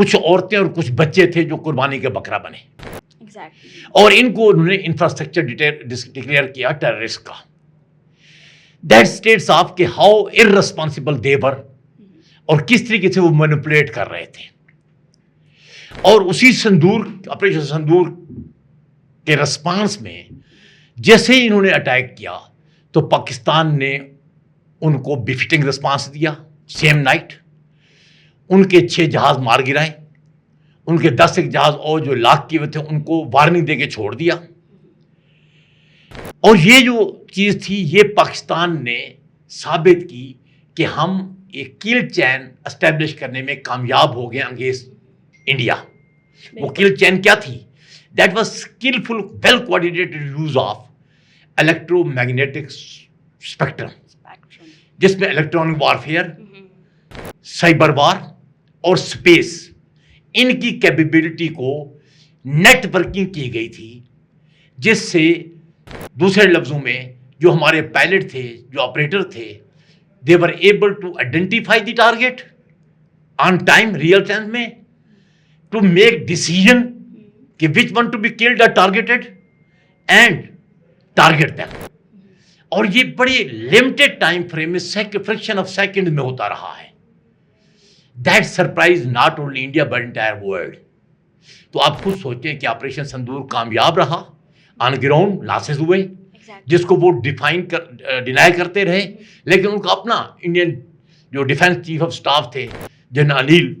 کچھ عورتیں اور کچھ بچے تھے جو قربانی کے بکرا بنے. ایگزیکٹلی. اور ان کو انہوں نے انفراسٹرکچر ڈکلیئر کیا ٹیررسٹ کا. دیٹ اسٹیٹس آف کہ ہاؤ ارریسپانسبل دے ور اور کس طریقے سے وہ مینیپولیٹ کر رہے تھے. اور اسی سندور آپریشن سندور کے رسپانس میں جیسے ہی انہوں نے اٹیک کیا تو پاکستان نے ان کو بفٹنگ رسپانس دیا. سیم نائٹ ان کے 6 جہاز مار گرائے, ان کے 10 ایک جہاز اور جو لاک کیے ہوئے تھے ان کو وارننگ دے کے چھوڑ دیا. اور یہ جو چیز تھی یہ پاکستان نے ثابت کی کہ ہم ایک کل چین اسٹیبلش کرنے میں کامیاب ہو گئے انگیز انڈیا. وہ کل چین کیا تھی؟ That was skillful well coordinated use of electromagnetic spectrum, جس میں الیکٹرانک وارفیئر, سائبر وار اور اسپیس, ان کی کیپیبلٹی کو نیٹ ورکنگ کی گئی تھی, جس سے دوسرے لفظوں میں جو ہمارے پائلٹ تھے, جو آپریٹر تھے, they were able to identify the target on time, real time میں, to make decision کہ which one to be killed or targeted and target them. اور یہ بڑے limited time frame میں fraction of second میں ہوتا رہا ہے. That surprised not only India but entire world. تو آپ خود سوچیں کہ آپریشن سندور کامیاب رہا, آن گراؤنڈ لاسز ہوئے, جس کو وہ ڈینائی کرتے رہے, لیکن ان کا اپنا انڈین جو ڈیفینس چیف آف سٹاف تھے جنرل انیل,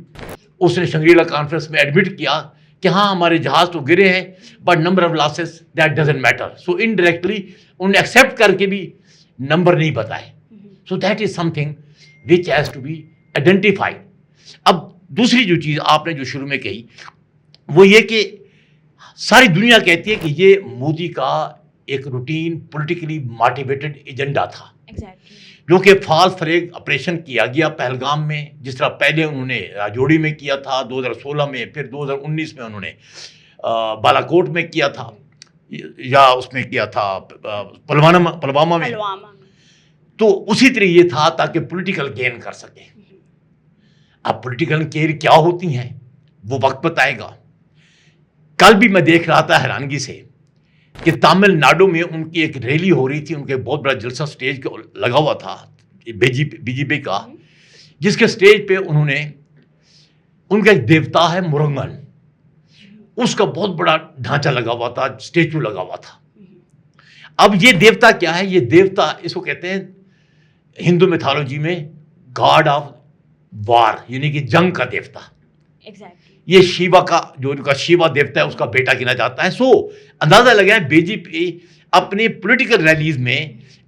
اس نے شنگری-لا کانفرنس میں ایڈمٹ کیا کہ ہاں ہمارے جہاز تو گرے ہیں but number of losses that doesn't matter. So indirectly انہوں نے ایکسیپٹ کر کے بھی نمبر نہیں بتائے. So that is something which has to be identified. اب دوسری جو چیز آپ نے جو شروع میں کہی وہ یہ کہ ساری دنیا کہتی ہے کہ یہ مودی کا ایک روٹین پولیٹیکلی موٹیویٹڈ ایجنڈا تھا, جو کہ فال فریگ آپریشن کیا گیا پہلگام میں, جس طرح پہلے انہوں نے راجوڑی میں کیا تھا 2016 میں, پھر 2019 میں انہوں نے بالا کوٹ میں کیا تھا, یا اس میں کیا تھا پلوامہ میں. تو اسی طرح یہ تھا تاکہ پولیٹیکل گین کر سکے. اب پولیٹیکل گین کیا ہوتی ہیں وہ وقت بتائے گا. کل بھی میں دیکھ رہا تھا حیرانگی سے کہ تامل ناڈو میں ان کی ایک ریلی ہو رہی تھی, ان کے بہت بڑا جلسہ سٹیج کے لگا ہوا تھا بی جے پی کا, جس کے سٹیج پہ انہوں نے, ان کا ایک دیوتا ہے مرنگن, اس کا بہت بڑا ڈھانچہ لگا ہوا تھا, اسٹیچو لگا ہوا تھا. اب یہ دیوتا کیا ہے؟ یہ دیوتا اس کو کہتے ہیں ہندو میتھالوجی میں گاڈ آف وار, یعنی کہ جنگ کا دیوتا. یہ شیوا کا جو ان کا شیوا دیوتا ہے اس کا بیٹا گنا جاتا ہے. سو اندازہ لگائیں بی جے پی اپنے پولیٹیکل ریلیز میں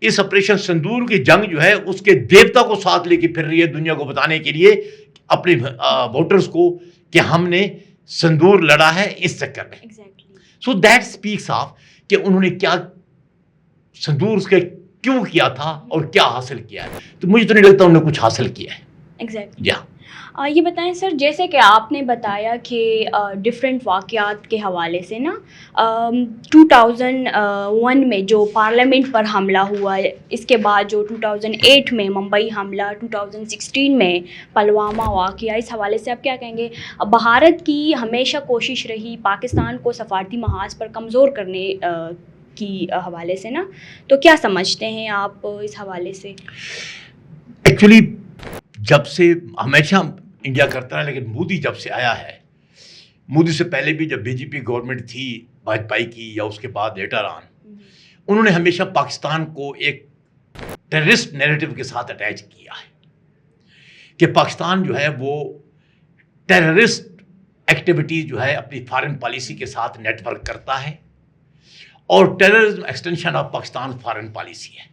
اس آپریشن سندور کی جنگ جو ہے اس کے دیوتا کو ساتھ لے کے پھر رہی ہے, دنیا کو بتانے کے لیے اپنے ووٹرز کو کہ ہم نے سندور لڑا ہے اس چکر میں. سو دیٹ اسپیکس آف کہ انہوں نے کیا سندور کے کیوں کیا تھا اور کیا حاصل کیا ہے. تو مجھے تو نہیں لگتا انہوں نے کچھ حاصل کیا ہے. یہ بتائیں سر, جیسے کہ آپ نے بتایا کہ ڈفرینٹ واقعات کے حوالے سے نا 2001 میں جو پارلیمنٹ پر حملہ ہوا, اس کے بعد جو 2008 میں ممبئی حملہ, 2016 میں پلوامہ واقعہ, اس حوالے سے آپ کیا کہیں گے؟ بھارت کی ہمیشہ کوشش رہی پاکستان کو سفارتی محاذ پر کمزور کرنے کی حوالے سے نا, تو کیا سمجھتے ہیں آپ اس حوالے سے؟ ایکچولی جب سے ہمیشہ انڈیا کرتا ہے, لیکن مودی جب سے آیا ہے, مودی سے پہلے بھی جب بی جے پی گورنمنٹ تھی واجپئی کی یا اس کے بعد لیٹر آن, انہوں نے ہمیشہ پاکستان کو ایک ٹیررسٹ نیریٹو کے ساتھ اٹیچ کیا ہے کہ پاکستان جو ہے وہ ٹیررسٹ ایکٹیویٹیز جو ہے اپنی فارن پالیسی کے ساتھ نیٹ ورک کرتا ہے, اور terrorism extension of Pakistan foreign policy ہے.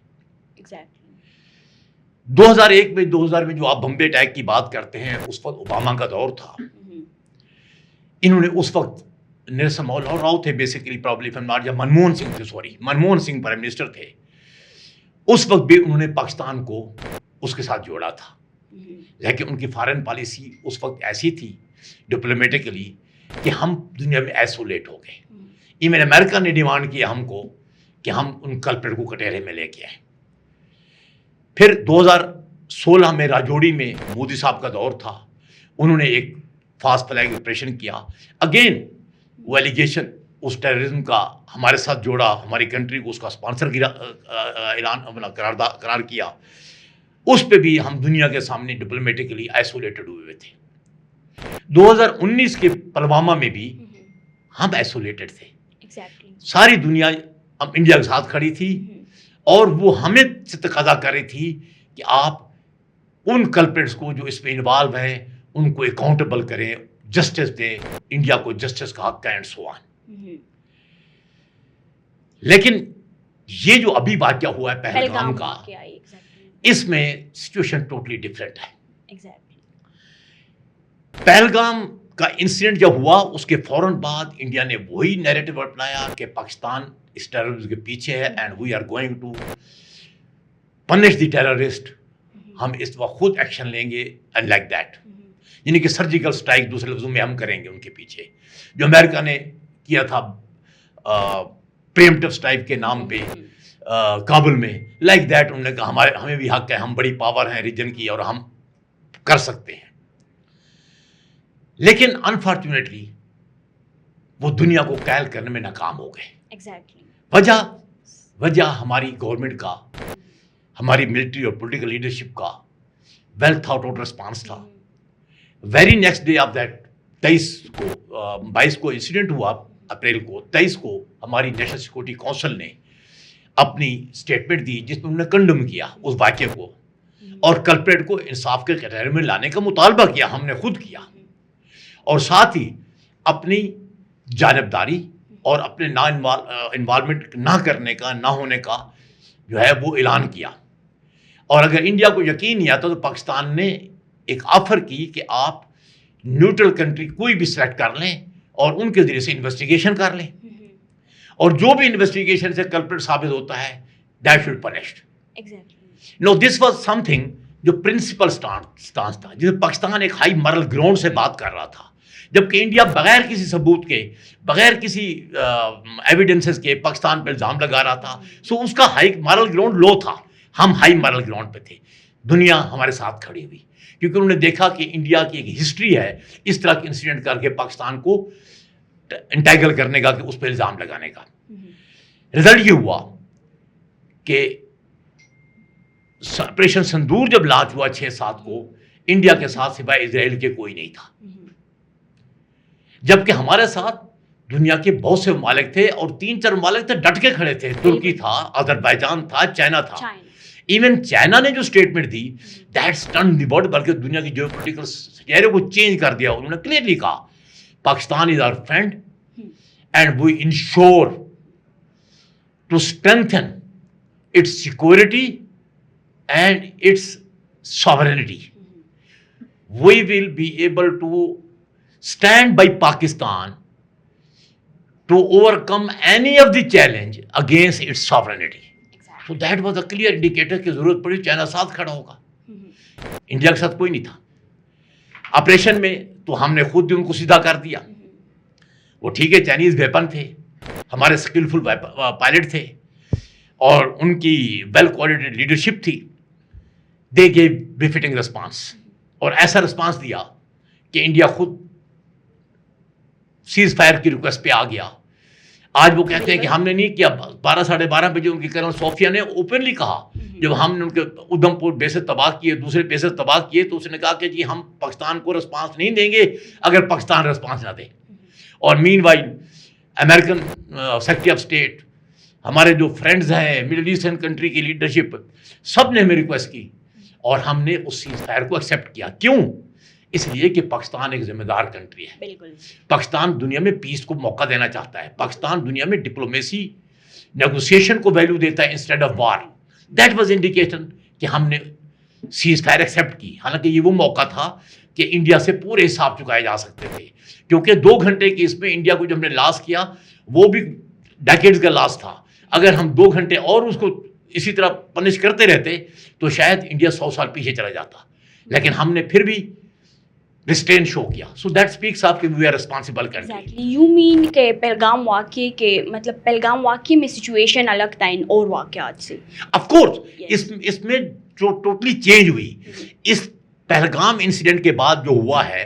2001 میں 2000 میں جو آپ بمبے اٹیک کی بات کرتے ہیں, اس وقت اوباما کا دور تھا. انہوں نے اس وقت نرسمہا راؤ تھے بیسیکلی, پرابلی یا منموہن سنگھ تھے, منموہن سنگھ پرائم منسٹر تھے. اس وقت بھی انہوں نے پاکستان کو اس کے ساتھ جوڑا تھا, لیکن ان کی فارن پالیسی اس وقت ایسی تھی ڈپلومیٹکلی کہ ہم دنیا میں ایسولیٹ ہو گئے. ایون امریکہ نے ڈیمانڈ کیا ہم کو کہ ہم ان کلپریٹ کو کٹہرے میں لے کے آئیں. پھر 2016 میں راجوڑی میں مودی صاحب کا دور تھا, انہوں نے ایک فاسٹ فلیگ آپریشن کیا. اگین وہ ایلیگیشن اس ٹیررزم کا ہمارے ساتھ جوڑا, ہماری کنٹری کو اس کا اسپانسر قرار کیا. اس پہ بھی ہم دنیا کے سامنے ڈپلومیٹکلی آئسولیٹڈ ہوئے تھے. 2019 کے پلوامہ میں بھی ہم آئسولیٹڈ تھے. ساری دنیا انڈیا کے ساتھ کھڑی تھی اور وہ ہمیں سے تقاضا کر رہی تھی کہ آپ ان کلپریٹس کو جو اس میں انوالو ہیں ان کو اکاؤنٹیبل کریں, جسٹس دیں, انڈیا کو جسٹس کا حق کا اینڈ سو آن. لیکن یہ جو ابھی واقعہ ہوا ہے پہلگام کا, اس میں سچویشن ٹوٹلی ڈفرینٹ ہے. پہلگام کا انسیڈنٹ جب ہوا اس کے فوراً بعد انڈیا نے وہی نیریٹو اپنایا کہ پاکستان اس ٹیررزم کے پیچھے ہے and we are going to punish the terrorist. ہم اس وقت خود ایکشن لیں گے اینڈ لائک دیٹ, یعنی کہ سرجیکل اسٹرائک دوسرے لفظوں میں ہم کریں گے ان کے پیچھے, جو امریکہ نے کیا تھا پریمپٹیو اسٹرائک کے نام پہ کابل میں. لائک دیٹ انہوں نے کہا ہمیں بھی حق ہے, ہم بڑی پاور ہیں ریجن کی اور ہم کر سکتے ہیں. لیکن انفارچونیٹلی وہ دنیا کو قائل کرنے میں ناکام ہو گئے. وجہ ہماری گورنمنٹ کا, ہماری ملٹری اور پولیٹیکل لیڈرشپ کا ویل تھاٹ آؤٹ ریسپانس تھا. Very next day of that 22 کو انسیڈنٹ ہوا, اپریل کو 23 کو ہماری نیشنل سیکورٹی کونسل نے اپنی اسٹیٹمنٹ دی جس میں انہوں نے کنڈم کیا اس واقعے کو اور کلپریٹ کو انصاف کے کٹہرے میں لانے کا مطالبہ کیا, ہم نے خود کیا, اور ساتھ ہی اپنی جانبداری اور اپنے انوالومنٹ نہ کرنے کا, نہ ہونے کا جو ہے وہ اعلان کیا. اور اگر انڈیا کو یقین نہیں آتا تو پاکستان نے ایک آفر کی کہ آپ نیوٹرل کنٹری کوئی بھی سلیکٹ کر لیں اور ان کے ذریعے سے انویسٹیگیشن کر لیں, اور جو بھی انویسٹیگیشن سے کلپریٹ ثابت ہوتا ہے that should punished. No this was something جو پرنسپل اسٹانس تھا, جس میں پاکستان ایک ہائی مارل گراؤنڈ سے بات کر رہا تھا, جبکہ انڈیا بغیر کسی ثبوت کے, بغیر کسی ایویڈنسز کے پاکستان پہ الزام لگا رہا تھا. سو اس کا ہائی مارل گراؤنڈ لو تھا, ہم ہائی مارل گراؤنڈ پہ تھے. دنیا ہمارے ساتھ کھڑی ہوئی کیونکہ انہوں نے دیکھا کہ انڈیا کی ایک ہسٹری ہے اس طرح کے انسیڈنٹ کر کے پاکستان کو انٹیگل کرنے کا, کہ اس پہ الزام لگانے کا. رزلٹ یہ ہوا کہ آپریشن سندور جب لانچ ہوا 6/7 کو, انڈیا کے ساتھ سوائے اسرائیل کے کوئی نہیں تھا, جبکہ ہمارے ساتھ دنیا کے بہت سے ممالک تھے اور 3-4 ممالک تھے ڈٹ کے کھڑے تھے. ترکی تھا, آذربائیجان تھا, چائنا تھا. ایون چائنا نے جو statement the that stunned the world, بلکہ دنیا کی جیو پولیٹیکل چہرے کو چینج کر دیا. انہوں نے کلیئرلی کہا Pakistan is our friend and we ensure to strengthen its security and its sovereignty. We will be able to stand by Pakistan to overcome any of the challenge against its sovereignty. So that was a clear indicator کہ ضرورت پڑی China ساتھ کھڑا ہوگا, India کے ساتھ کوئی نہیں تھا. آپریشن میں تو ہم نے خود بھی ان کو سیدھا کر دیا. وہ ٹھیک ہے چائنیز ویپن تھے, ہمارے اسکلفل پائلٹ تھے اور ان کی ویل کوآرڈینیٹڈ لیڈرشپ تھی. دے گیو بفٹنگ ریسپانس, اور ایسا ریسپانس دیا کہ انڈیا خود سیز فائر کی ریکویسٹ پہ آ گیا. آج وہ کہتے ہیں کہ ہم نے نہیں کیا. 12-12:30 بجے ان کی کرنل صوفیہ نے اوپنلی کہا, جب ہم نے ان کے ادھم پور بیسز تباہ کیے, دوسرے بیسز تباہ کیے, تو اس نے کہا کہ جی ہم پاکستان کو ریسپانس نہیں دیں گے اگر پاکستان ریسپانس نہ دے. اور meanwhile American secretary of state, ہمارے جو فرینڈز ہیں مڈل ایسٹرن کنٹری کی لیڈرشپ, سب نے ہمیں ریکویسٹ کی اور ہم نے اس سیز فائر کو ایکسیپٹ کیا. کیوں؟ اس لیے کہ پاکستان ایک ذمہ دار کنٹری ہے. بالکل, پاکستان دنیا میں پیس کو موقع دینا چاہتا ہے. پاکستان دنیا میں ڈپلومیسی نیگوسیشن کو ویلیو دیتا ہے instead of war. That was indication کہ ہم نے سیز فائر ایکسیپٹ کی. حالانکہ یہ وہ موقع تھا کہ انڈیا سے پورے حساب چکائے جا سکتے تھے, کیونکہ 2 گھنٹے کی اس میں انڈیا کو جو ہم نے لاس کیا وہ بھی ڈیکیڈز کا لاس تھا. اگر ہم 2 گھنٹے اور اس کو اسی طرح پنش کرتے رہتے تو شاید انڈیا 100 سال پیچھے چلا جاتا. لیکن ہم نے پھر بھی ریسٹرین شو کیا. سو دیٹ اسپیکس آپ کہ we are responsible country. You mean کہ پہلگام واقعے کے مطلب پہلگام واقعے میں سچویشن الگ تھا ان اور واقعات سے. آف کورس اس میں جو ٹوٹلی چینج ہوئی اس پہلگام انسیڈنٹ کے بعد جو ہوا ہے,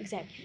Exactly.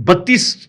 32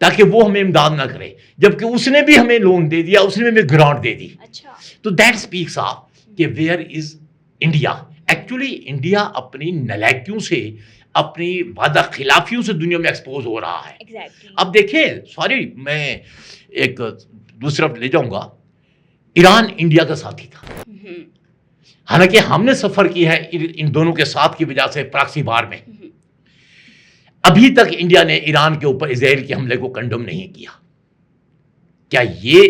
تاکہ وہ ہمیں امداد نہ کرے، جبکہ اس نے بھی ہمیں لون دے دیا، اس نے ہمیں گرانٹ دے دی. اچھا. تو دیٹ اسپیکس آف کہ where is India. Actually India اپنی نالائکیوں سے، اپنی وعدہ خلافیوں سے دنیا میں ایکسپوز ہو رہا ہے. ایگزیکٹلی. اب دیکھیں، سوری میں ایک دوسرا لے جاؤں گا، ایران انڈیا کا ساتھی تھا، حالانکہ ہم نے سفر کی ہے ان دونوں کے ساتھ کی وجہ سے پراکسی وار میں. ابھی تک انڈیا نے ایران کے اوپر اسرائیل کے حملے کو کنڈم نہیں کیا. کیا یہ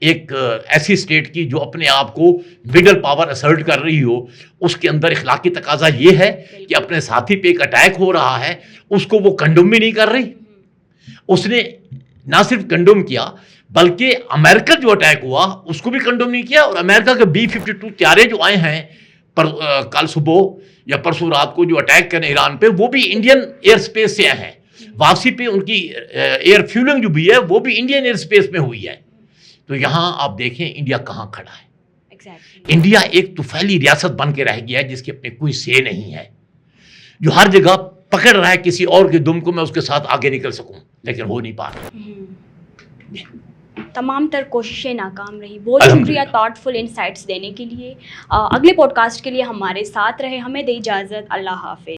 ایک ایسی اسٹیٹ کی جو اپنے آپ کو مڈل پاور اسرٹ کر رہی ہو، اس کے اندر اخلاقی تقاضا یہ ہے کہ اپنے ساتھی پہ ایک اٹیک ہو رہا ہے اس کو وہ کنڈم بھی نہیں کر رہی؟ اس نے نہ صرف کنڈم کیا بلکہ امریکہ جو اٹیک ہوا اس کو بھی کنڈم نہیں کیا. اور امریکہ کے B-52 طیارے جو آئے ہیں کل صبح یا پرسوں رات کو جو اٹیک کرنے ایران پہ، وہ بھی انڈین ایئر سپیس سے آئے ہیں. واپسی پہ ان کی ایئر فیولنگ جو بھی ہے وہ بھی انڈین ایئر سپیس میں ہوئی ہے. تو یہاں آپ دیکھیں انڈیا کہاں کھڑا ہے. انڈیا ایک طفیلی ریاست بن کے رہ گیا ہے جس کی اپنے کوئی سے نہیں ہے، جو ہر جگہ پکڑ رہا ہے کسی اور کے دم کو میں اس کے ساتھ آگے نکل سکوں، لیکن ہو نہیں پا رہا. تمام تر کوششیں ناکام رہی. بہت شکریہ تھاٹ فل انسائٹس دینے کے لیے. اگلے پوڈ کاسٹ کے لیے ہمارے ساتھ رہے. ہمیں دے اجازت. اللہ حافظ.